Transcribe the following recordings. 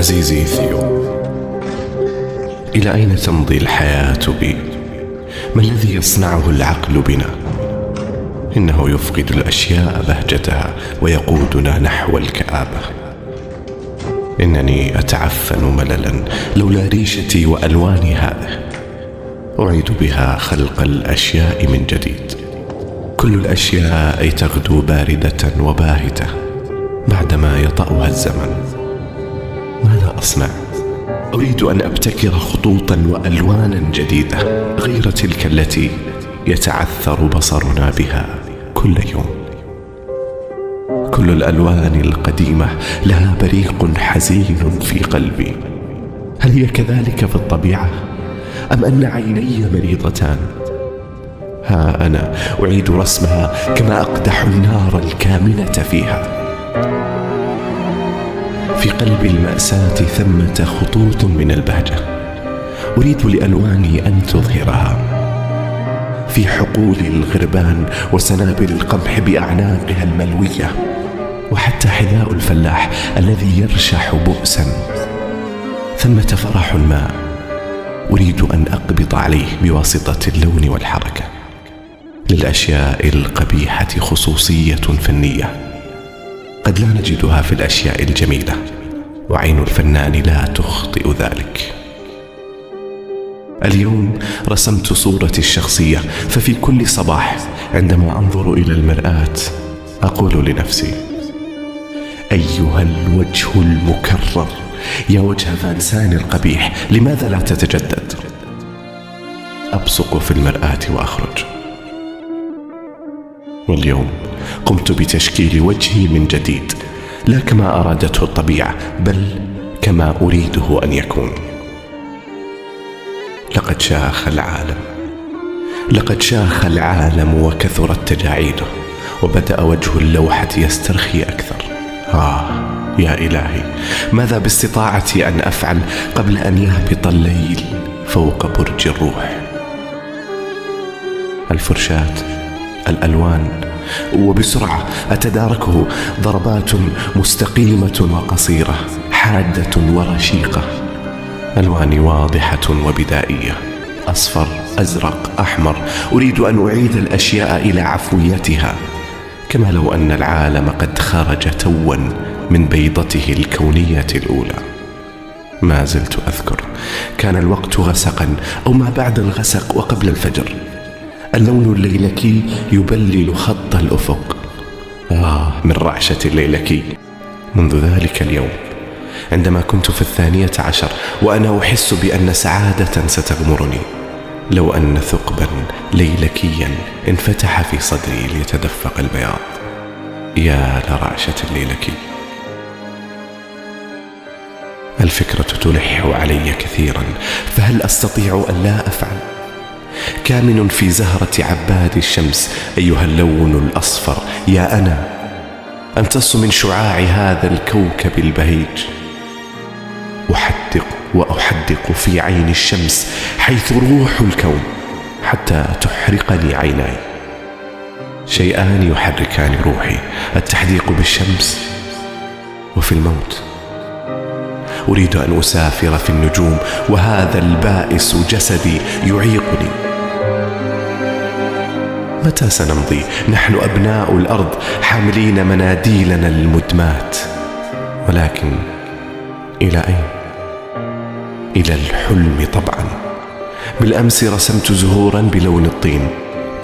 عزيزي ثيو، إلى أين تمضي الحياة بي؟ ما الذي يصنعه العقل بنا؟ إنه يفقد الأشياء بهجتها ويقودنا نحو الكآبة. إنني أتعفن مللا لولا ريشتي وألواني هذه. أعيد بها خلق الأشياء من جديد. كل الأشياء تغدو باردة وباهتة بعدما يطأها الزمن. ماذا أصنع؟ أريد أن أبتكر خطوطا وألوانا جديدة غير تلك التي يتعثر بصرنا بها كل يوم. كل الألوان القديمة لها بريق حزين في قلبي. هل هي كذلك في الطبيعة؟ أم أن عيني مريضتان؟ ها أنا أعيد رسمها كما أقدح النار الكامنة فيها. في قلب المأساة ثمة خطوط من البهجة أريد لألواني أن تظهرها. في حقول الغربان وسنابل القمح بأعناقها الملوية، وحتى حذاء الفلاح الذي يرشح بؤسا، ثمة فرح ما أريد أن أقبض عليه بواسطة اللون والحركة. للأشياء القبيحة خصوصية فنية قد لا نجدها في الأشياء الجميلة، وعين الفنان لا تخطئ ذلك. اليوم رسمت صورتي الشخصية، ففي كل صباح عندما أنظر إلى المرآة أقول لنفسي: أيها الوجه المكرر، يا وجه فانسان القبيح، لماذا لا تتجدد؟ أبصق في المرآة وأخرج. واليوم قمت بتشكيل وجهي من جديد، لا كما أرادته الطبيعة بل كما أريده أن يكون. لقد شاخ العالم وكثرت تجاعيده، وبدأ وجه اللوحة يسترخي أكثر. يا إلهي، ماذا باستطاعتي أن أفعل قبل أن يهبط الليل فوق برج الروح؟ الفرشاة، الألوان، وبسرعة أتداركه ضربات مستقيمة وقصيرة، حادة ورشيقة. ألواني واضحة وبدائية، أصفر، أزرق، أحمر. أريد أن أعيد الأشياء إلى عفويتها، كما لو أن العالم قد خرج توا من بيضته الكونية الأولى. ما زلت أذكر، كان الوقت غسقا أو ما بعد الغسق وقبل الفجر. اللون الليلكي يبلل خط الأفق. من رعشة الليلكي. منذ ذلك اليوم عندما كنت في 12 وأنا أحس بأن سعادة ستغمرني، لو أن ثقبا ليلكيا انفتح في صدري ليتدفق البياض. يا لرعشة الليلكي. الفكرة تلح علي كثيرا، فهل أستطيع أن لا أفعل؟ كامن في زهرة عباد الشمس أيها اللون الأصفر، يا أنا أمتص من شعاع هذا الكوكب البهيج. أحدق في عين الشمس حيث روح الكون حتى تحرقني عيناي. شيئان يحركان روحي: التحديق بالشمس وفي الموت. أريد أن أسافر في النجوم، وهذا البائس جسدي يعيقني. متى سنمضي نحن أبناء الأرض حاملين مناديلنا المدمات؟ ولكن إلى أين؟ إلى الحلم طبعا. بالأمس رسمت زهورا بلون الطين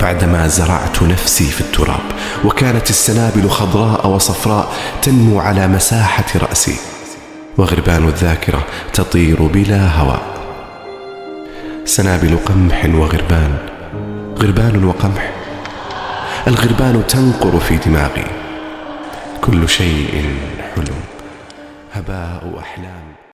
بعدما زرعت نفسي في التراب، وكانت السنابل خضراء وصفراء تنمو على مساحة رأسي، وغربان الذاكرة تطير بلا هواء. سنابل قمح وغربان، غربان وقمح. الغربان تنقر في دماغي. كل شيء حلم، هباء أحلام.